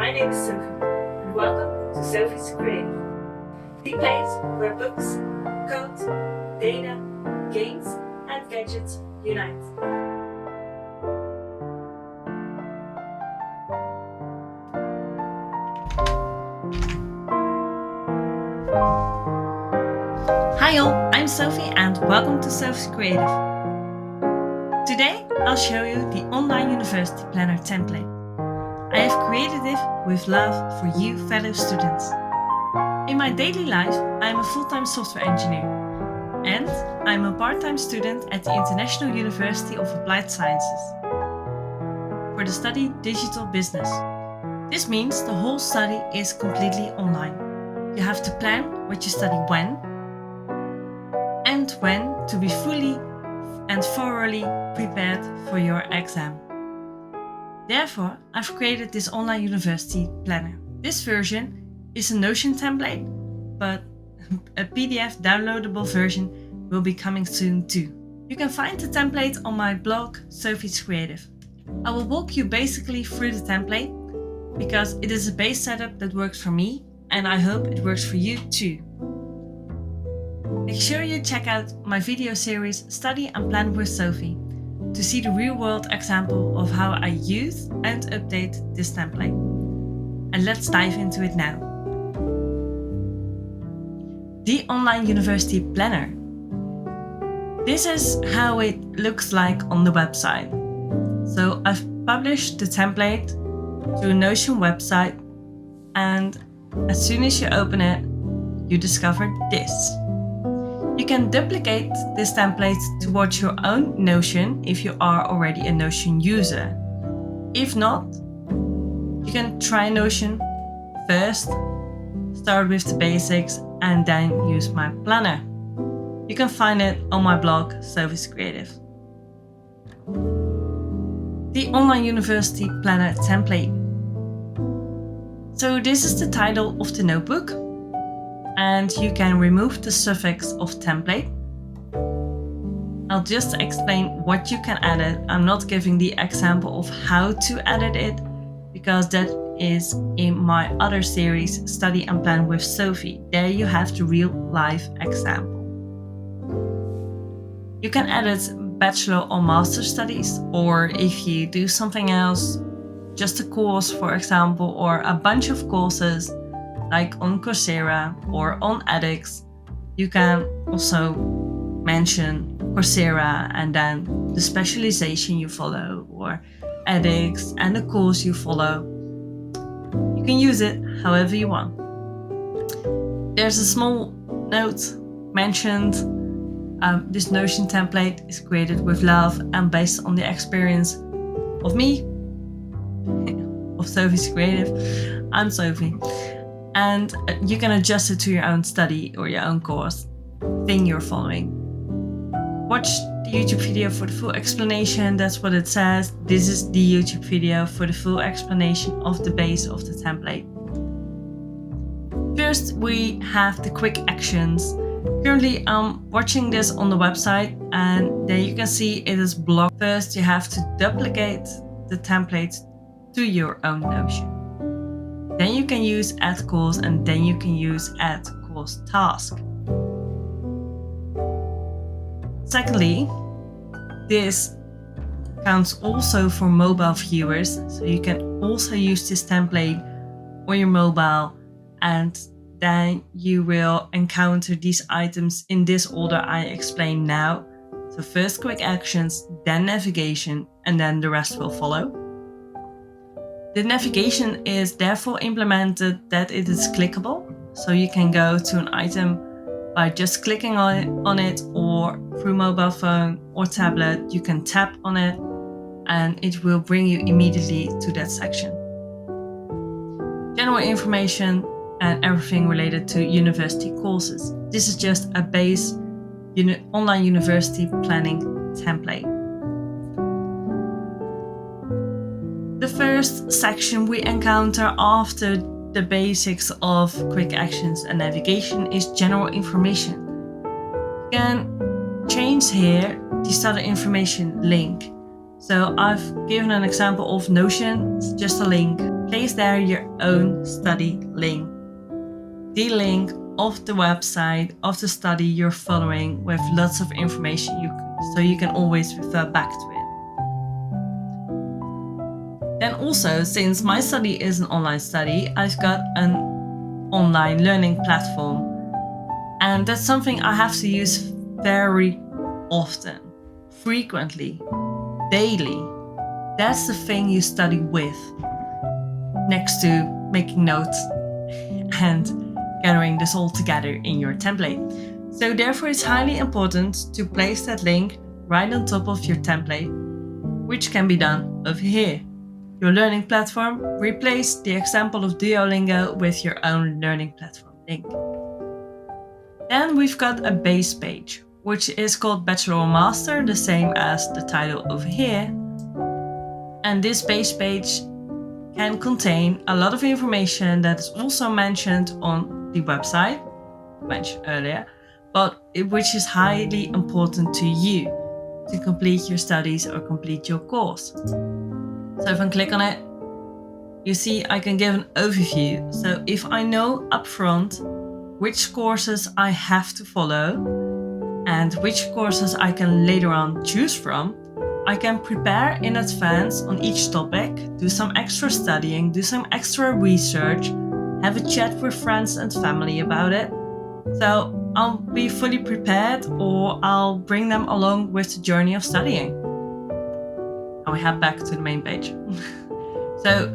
My name is Sophie, and welcome to Sophie's Creative, the place where books, code, data, games, and gadgets unite. Hi all, I'm Sophie and welcome to Sophie's Creative. Today I'll show you the online university planner template. I have created it with love for you fellow students. In my daily life, I'm a full-time software engineer and I'm a part-time student at the International University of Applied Sciences for the study Digital Business. This means the whole study is completely online. You have to plan what you study when to be fully and thoroughly prepared for your exam. Therefore, I've created this online university planner. This version is a Notion template, but a PDF downloadable version will be coming soon too. You can find the template on my blog, Sophie's Creative. I will walk you basically through the template because it is a base setup that works for me and I hope it works for you too. Make sure you check out my video series Study and Plan with Sophie to see the real-world example of how I use and update this template. And let's dive into it now. The Online University Planner. This is how it looks like on the website. So I've published the template to a Notion website, and as soon as you open it, you discover this. You can duplicate this template towards your own Notion if you are already a Notion user. If not, you can try Notion first, start with the basics, and then use my planner. You can find it on my blog, Sophie's Creative. The Online University Planner template. So this is the title of the notebook. And you can remove the suffix of template. I'll just explain what you can edit. I'm not giving the example of how to edit it because that is in my other series, Study and Plan with Sophie. There you have the real life example. You can edit bachelor or master studies, or if you do something else, just a course, for example, or a bunch of courses, like on Coursera or on edX, you can also mention Coursera and then the specialization you follow, or edX and the course you follow. You can use it however you want. There's a small note mentioned. This Notion template is created with love and based on the experience of me, of Sophie's Creative. I'm Sophie. And you can adjust it to your own study or your own course thing you're following. Watch the YouTube video for the full explanation. That's what it says. This is the YouTube video for the full explanation of the base of the template. First, we have the quick actions. Currently, I'm watching this on the website and there you can see it is blocked. First, you have to duplicate the template to your own Notion. Then you can use add course and then you can use add course task. Secondly, this counts also for mobile viewers. So you can also use this template on your mobile and then you will encounter these items in this order I explain now. So first quick actions, then navigation, and then the rest will follow. The navigation is therefore implemented that it is clickable, so you can go to an item by just clicking on it, or through mobile phone or tablet you can tap on it and it will bring you immediately to that section. General information and everything related to university courses. This is just a base online university planning template. The first section we encounter after the basics of quick actions and navigation is general information. You can change here the study information link. So I've given an example of Notion, it's just a link. place there your own study link. The link of the website of the study you're following with lots of information so you can always refer back to it. Then also, since my study is an online study, I've got an online learning platform. And that's something I have to use very often, frequently, daily. That's the thing you study with, next to making notes and gathering this all together in your template. So therefore it's highly important to place that link right on top of your template, which can be done over here. Your learning platform, replace the example of Duolingo with your own learning platform link. Then we've got a base page, which is called Bachelor or Master, the same as the title over here. And this base page can contain a lot of information that is also mentioned on the website, mentioned earlier, but which is highly important to you to complete your studies or complete your course. So if I click on it, you see I can give an overview. So if I know upfront which courses I have to follow and which courses I can later on choose from, I can prepare in advance on each topic, do some extra studying, do some extra research, have a chat with friends and family about it. So I'll be fully prepared, or I'll bring them along with the journey of studying. I'll head back to the main page. So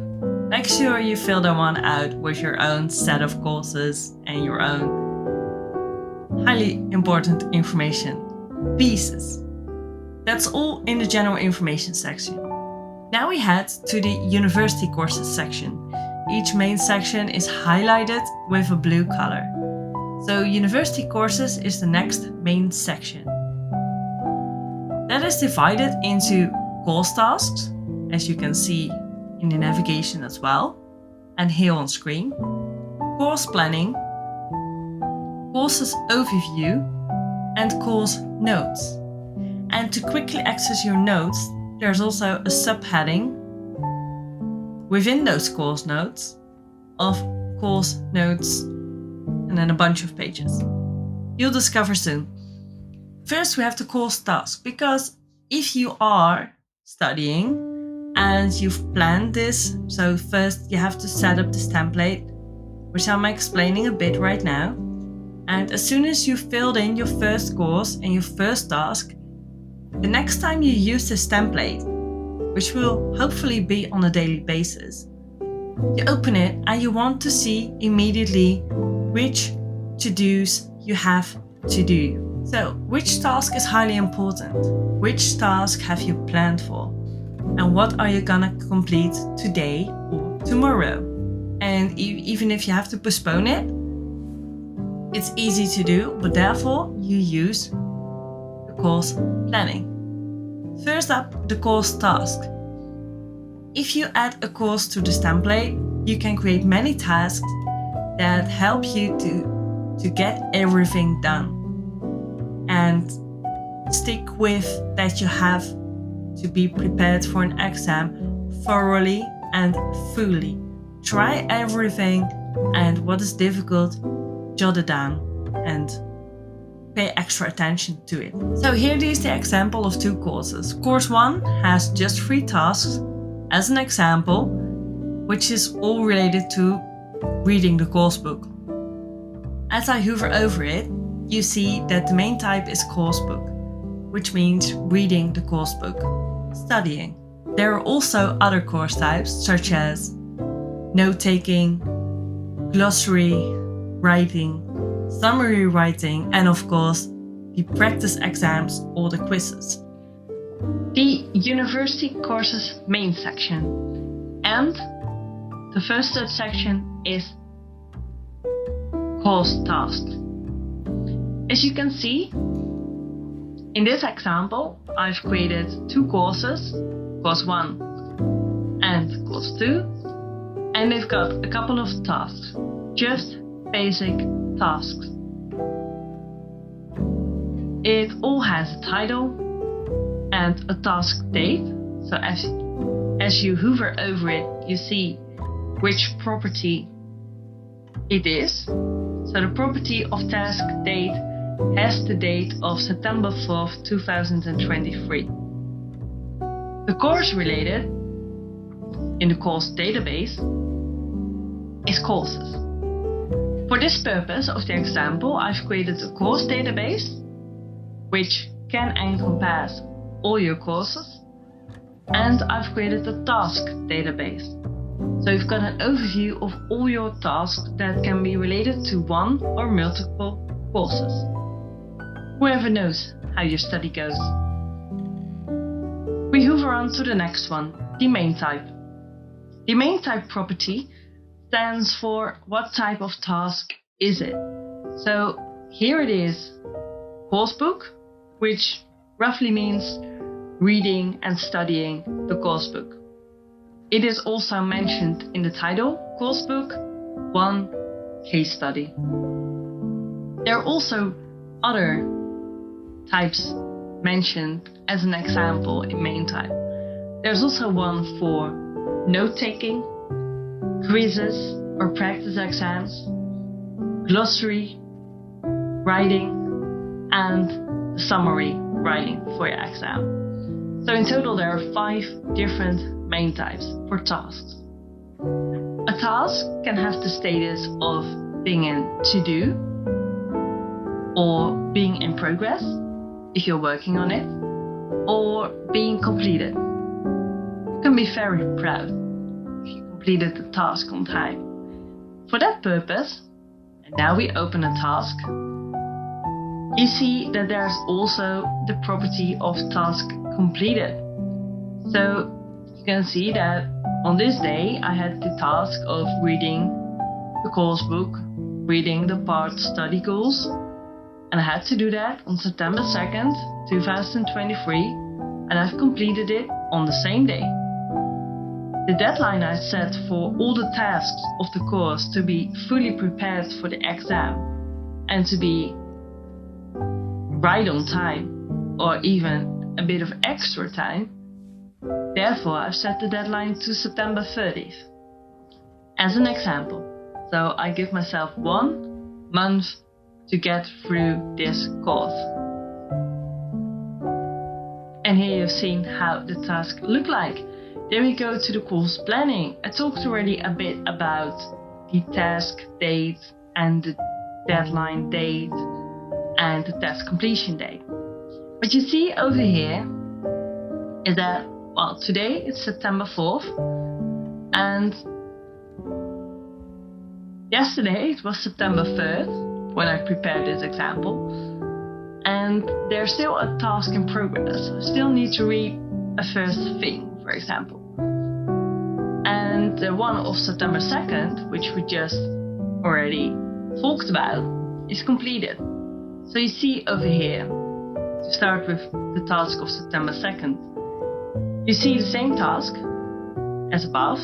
make sure you fill that one out with your own set of courses and your own highly important information pieces. That's all in the general information section. Now we head to the university courses section. Each main section is highlighted with a blue color. So university courses is the next main section. That is divided into course tasks, as you can see in the navigation as well, and here on screen, course planning, courses overview, and course notes. And to quickly access your notes, there's also a subheading within those course notes of course notes, and then a bunch of pages. You'll discover soon. First we have the course task, because if you are studying and you've planned this, so first you have to set up this template, which I'm explaining a bit right now. And as soon as you've filled in your first course and your first task, the next time you use this template, which will hopefully be on a daily basis, you open it and you want to see immediately which to-dos you have to do. So, which task is highly important? Which task have you planned for? And what are you gonna complete today or tomorrow? And even if you have to postpone it, it's easy to do, but therefore you use the course planning. First up, the course task. If you add a course to this template, you can create many tasks that help you to get everything done. And stick with that you have to be prepared for an exam thoroughly and fully. Try everything, and what is difficult, jot it down and pay extra attention to it. So here is the example of two courses. Course 1 has just 3 tasks as an example, which is all related to reading the course book. As I hover over it, you see that the main type is course book, which means reading the course book, studying. There are also other course types such as note-taking, glossary, writing, summary writing, and of course the practice exams or the quizzes. The university courses main section, and the first subsection is course tasks. As you can see, in this example, I've created 2 courses, course 1 and course 2, and they've got a couple of tasks, just basic tasks. It all has a title and a task date. So as you hover over it, you see which property it is. So the property of task date has the date of September 4th, 2023. The course related in the course database is courses. For this purpose of the example, I've created a course database which can encompass all your courses, and I've created a task database. So you've got an overview of all your tasks that can be related to one or multiple courses. Whoever knows how your study goes. We hoover on to the next one, the main type. The main type property stands for what type of task is it. So here it is, course book, which roughly means reading and studying the course book. It is also mentioned in the title, course book 1 case study. There are also other types mentioned as an example in main type. There's also one for note-taking, quizzes or practice exams, glossary, writing, and summary writing for your exam. So in total there are 5 different main types for tasks. A task can have the status of being in to do or being in progress if you're working on it, or being completed. You can be very proud if you completed the task on time. For that purpose, and now we open a task, you see that there's also the property of task completed. So you can see that on this day I had the task of reading the course book, reading the part study goals, and I had to do that on September 2nd, 2023, and I've completed it on the same day. The deadline I set for all the tasks of the course to be fully prepared for the exam and to be right on time, or even a bit of extra time. Therefore, I've set the deadline to September 30th as an example. So I give myself 1 month to get through this course. And here you've seen how the task looked like. Then we go to the course planning. I talked already a bit about the task date and the deadline date and the task completion date. What you see over here is that, well, today it's September 4th, and yesterday it was September 3rd when I prepared this example, and there's still a task in progress. I still need to read a first thing, for example. And the one of September 2nd, which we just already talked about, is completed. So you see over here, to start with the task of September 2nd, you see the same task as above,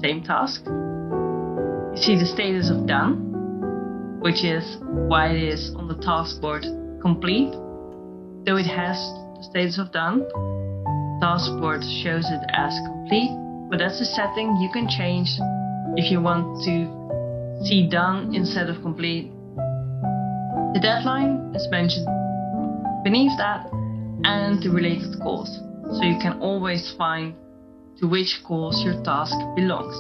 same task. You see the status of done, which is why it is on the task board complete, though it has the status of done. Task board shows it as complete, but that's a setting you can change if you want to see done instead of complete. The deadline is mentioned beneath that, and the related course, so you can always find to which course your task belongs.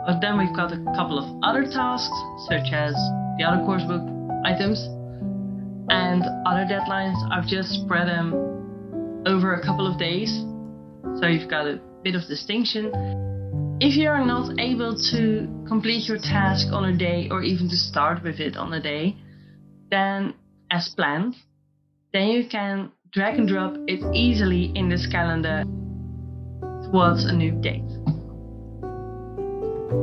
But then we've got a couple of other tasks, such as the other coursebook items and other deadlines. I've just spread them over a couple of days, so you've got a bit of distinction. If you are not able to complete your task on a day, or even to start with it on a day, then as planned, then you can drag and drop it easily in this calendar towards a new date.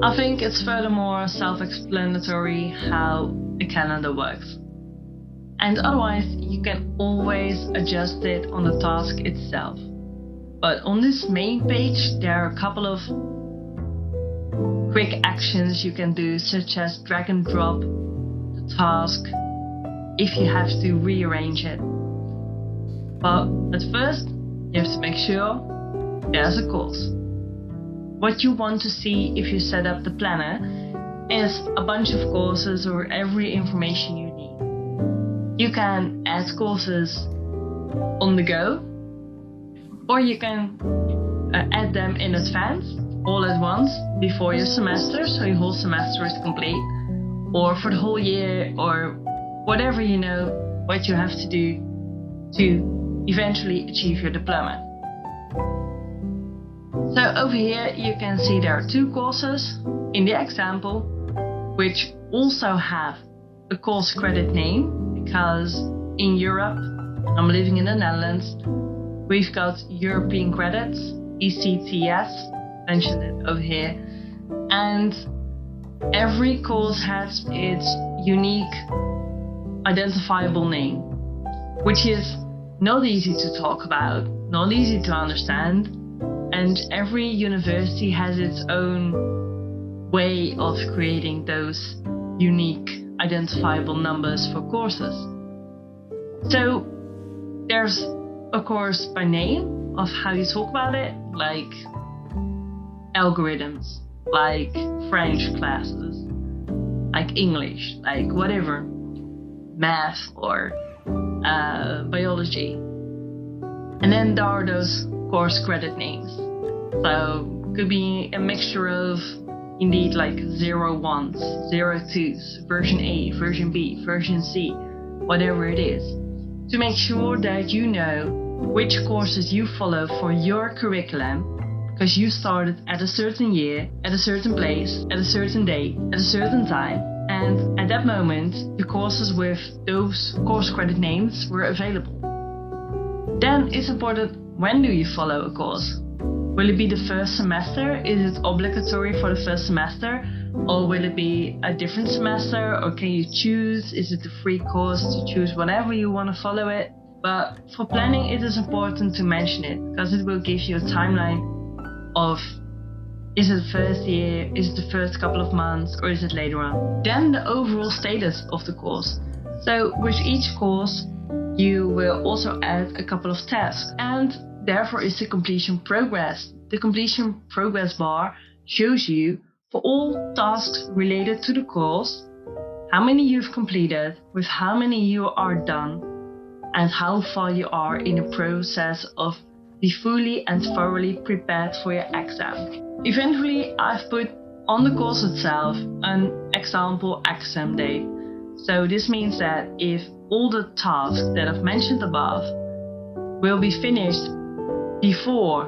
I think it's furthermore self-explanatory how a calendar works. And otherwise, you can always adjust it on the task itself. But on this main page, there are a couple of quick actions you can do, such as drag and drop the task if you have to rearrange it. But at first, you have to make sure there's a course. what you want to see if you set up the planner is a bunch of courses or every information you need. You can add courses on the go, or you can add them in advance, all at once, before your semester, so your whole semester is complete, or for the whole year, or whatever you know what you have to do to eventually achieve your diploma. So over here you can see there are 2 courses in the example, which also have a course credit name, because in Europe, I'm living in the Netherlands, we've got European credits, ECTS, mentioned it over here, and every course has its unique identifiable name, which is not easy to talk about, not easy to understand, and every university has its own way of creating those unique identifiable numbers for courses. So there's a course by name of how you talk about it, like algorithms, like French classes, like English, like whatever, math or biology. And then there are those course credit names. So could be a mixture of indeed like 01s, 02s, version A, version B, version C, whatever it is, to make sure that you know which courses you follow for your curriculum, because you started at a certain year, at a certain place, at a certain day, at a certain time, and at that moment the courses with those course credit names were available. Then it's important, when do you follow a course? Will it be the first semester? Is it obligatory for the first semester? Or will it be a different semester? Or can you choose? Is it a free course to choose whenever you want to follow it? But for planning it is important to mention it, because it will give you a timeline of, is it the first year, is it the first couple of months, or is it later on? Then the overall status of the course. So with each course you will also add a couple of tasks, and therefore is the completion progress. The completion progress bar shows you for all tasks related to the course, how many you've completed, with how many you are done, and how far you are in the process of be fully and thoroughly prepared for your exam. Eventually, I've put on the course itself an example exam date. So this means that if all the tasks that I've mentioned above will be finished before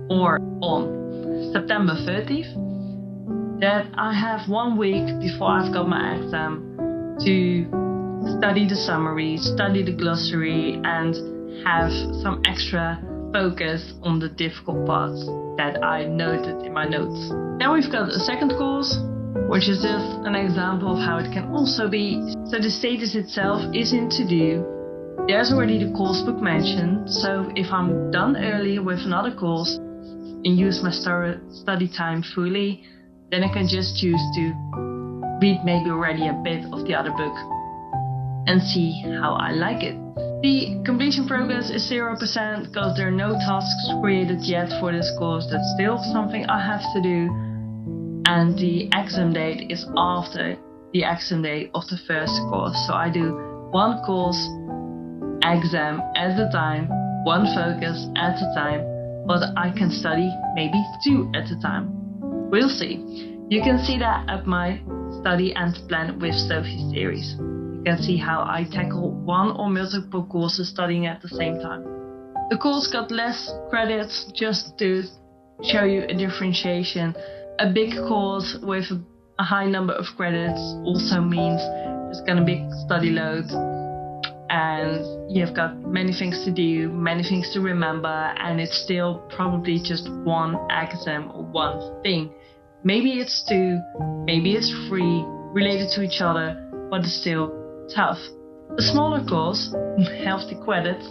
or on September 30th, that I have 1 week before I've got my exam to study the summary, study the glossary, and have some extra focus on the difficult parts that I noted in my notes. Then we've got a second course, which is just an example of how it can also be. So the status itself is in to do. There's already the course book mentioned, so if I'm done early with another course and use my study time fully, then I can just choose to read maybe already a bit of the other book and see how I like it. The completion progress is 0% because there are no tasks created yet for this course. That's still something I have to do. And the exam date is after the exam date of the first course. So I do 1 course exam at a time, 1 focus at a time, but I can study maybe 2 at a time. We'll see. You can see that at my Study and Plan with Sophie series. You can see how I tackle 1 or multiple courses studying at the same time. The course got less credits, just to show you a differentiation. A big course with a high number of credits also means there's gonna be a study load, and you've got many things to do, many things to remember, and it's still probably just 1 exam or 1 thing. Maybe it's 2, maybe it's 3, related to each other, but it's still tough. A smaller course, healthy credits,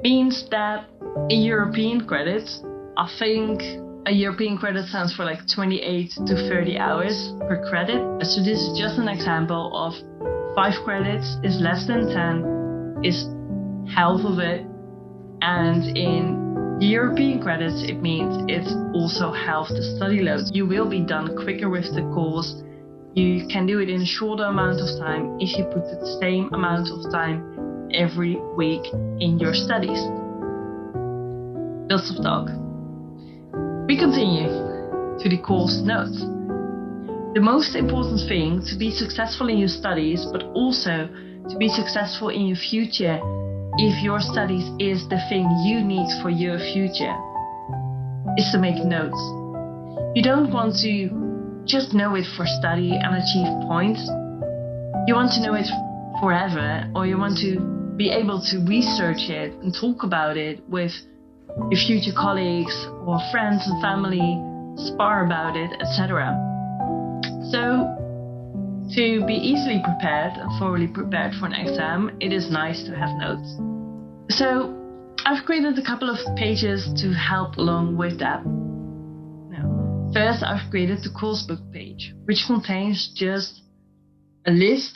means that in European credits, I think a European credit stands for like 28 to 30 hours per credit. So this is just an example of 5 credits is less than 10, is half of it, and in The European credits, it means it also halves the study load. You will be done quicker with the course. You can do it in a shorter amount of time if you put the same amount of time every week in your studies. Lots of talk. We continue to the course notes. The most important thing to be successful in your studies, but also to be successful in your future, if your studies is the thing you need for your future, is to make notes. You don't want to just know it for study and achieve points. You want to know it forever, or you want to be able to research it and talk about it with your future colleagues or friends and family, spar about it, etc. So, to be easily prepared and thoroughly prepared for an exam, it is nice to have notes. So, I've created a couple of pages to help along with that. Now, first, I've created the course book page, which contains just a list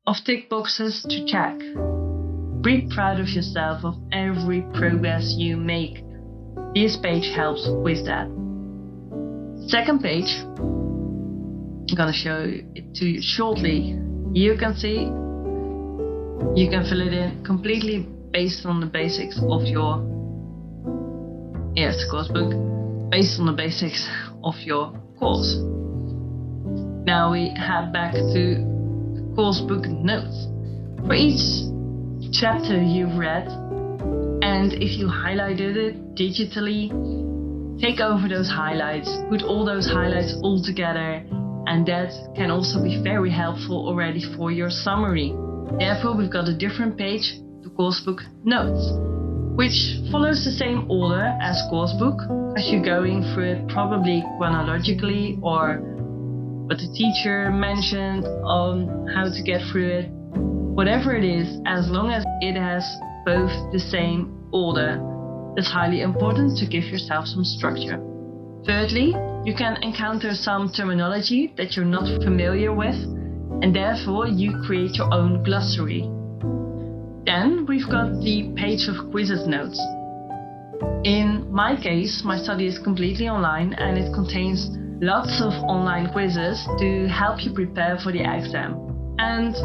of tick boxes to check. Be proud of yourself of every progress you make. This page helps with that. Second page, I'm gonna show it to you shortly. You can see, you can fill it in completely based on the basics of your, course book, based on the basics of your course. Now we head back to the course book notes. For each chapter you've read, and if you highlighted it digitally, take over those highlights, put all those highlights all together, and that can also be very helpful already for your summary. Therefore, we've got a different page, the course book notes, which follows the same order as course book, as you're going through it probably chronologically, or what the teacher mentioned on how to get through it. Whatever it is, as long as it has both the same order, it's highly important to give yourself some structure. Thirdly, you can encounter some terminology that you're not familiar with, and therefore you create your own glossary. Then we've got the page of quizzes notes. In my case, my study is completely online and it contains lots of online quizzes to help you prepare for the exam. And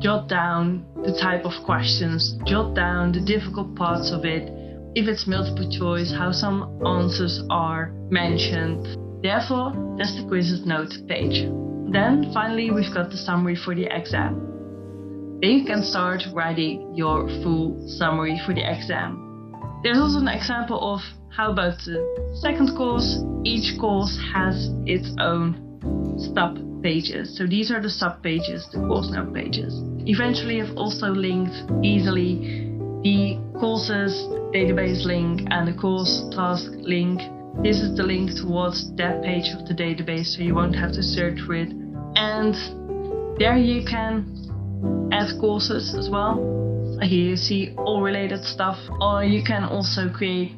jot down the type of questions, jot down the difficult parts of it, if it's multiple choice, how some answers are mentioned. Therefore, that's the quizzes note page. Then finally we've got the summary for the exam. Then you can start writing your full summary for the exam. There's also an example of how about the second course. Each course has its own sub pages. So these are the sub pages, the course note pages. Eventually I've also linked easily the courses database link and the course task link. This is the link towards that page of the database, so you won't have to search for it. And there you can add courses as well. So here you see all related stuff, or you can also create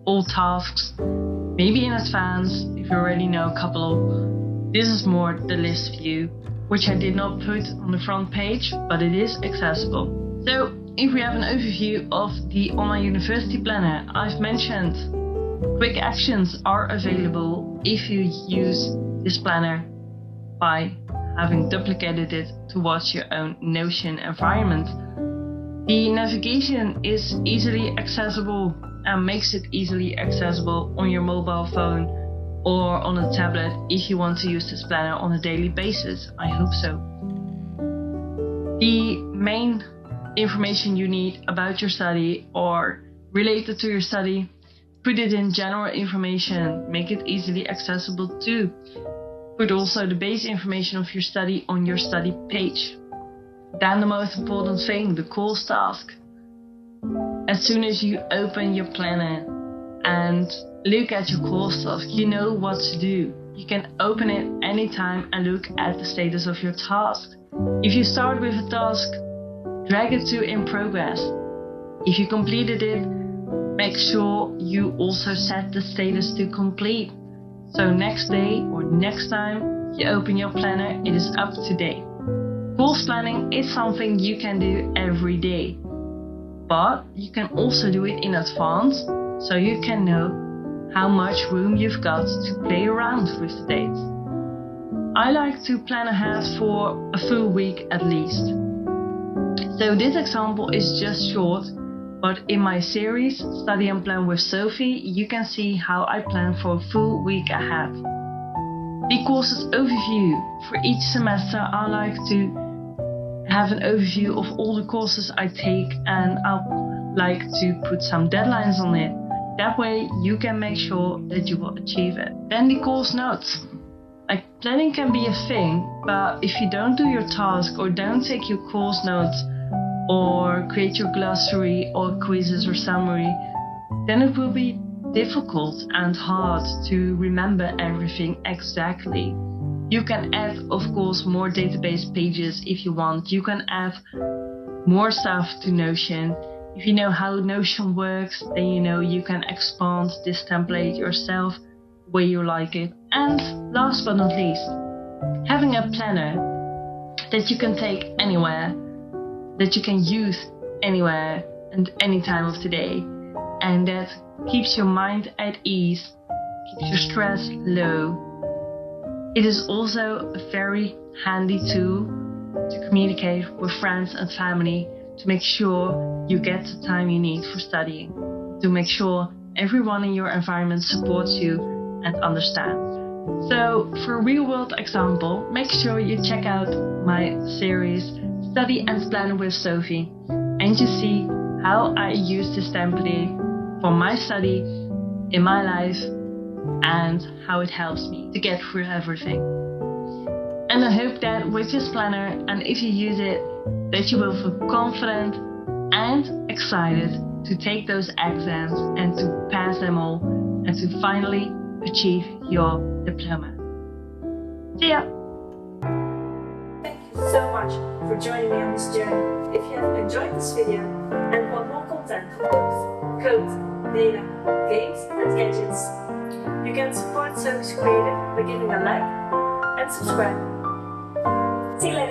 all tasks, maybe in advance if you already know a couple. This is more the list view, which I did not put on the front page, but it is accessible. So if we have an overview of the online university planner, I've mentioned quick actions are available if you use this planner by having duplicated it towards your own Notion environment. The navigation is easily accessible and makes it easily accessible on your mobile phone or on a tablet if you want to use this planner on a daily basis. I hope so. The main information you need about your study or related to your study, put it in general information, make it easily accessible too. Put also the base information of your study on your study page. Then the most important thing, the course task. As soon as you open your planner and look at your course task, you know what to do. You can open it anytime and look at the status of your task. If you start with a task, drag it to in progress. If you completed it, make sure you also set the status to complete. So next day or next time you open your planner, it is up to date. Course planning is something you can do every day, but you can also do it in advance so you can know how much room you've got to play around with the dates. I like to plan ahead for a full week at least. So this example is just short, but in my series Study and Plan with Sophie, you can see how I plan for a full week ahead. The courses overview. For each semester I like to have an overview of all the courses I take, and I'll like to put some deadlines on it. That way you can make sure that you will achieve it. Then the course notes. Like, planning can be a thing, but if you don't do your task or don't take your course notes or create your glossary or quizzes or summary, then it will be difficult and hard to remember everything exactly. You can add, of course, more database pages if you want. You can add more stuff to Notion. If you know how Notion works, then you know you can expand this template yourself the way you like it. And last but not least, having a planner that you can take anywhere, that you can use anywhere and any time of the day, and that keeps your mind at ease, keeps your stress low. It is also a very handy tool to communicate with friends and family, to make sure you get the time you need for studying, to make sure everyone in your environment supports you and understands. So for a real world example, make sure you check out my series Study and Plan with Sophie, and you see how I use this template for my study in my life and how it helps me to get through everything. And I hope that with this planner, and if you use it, that you will feel confident and excited to take those exams and to pass them all and to finally achieve your diploma. See ya! Thank you so much for joining me on this journey. If you have enjoyed this video and want more content on books, code, data, games and gadgets, you can support Sophie's Creative by giving a like and subscribe. See you later!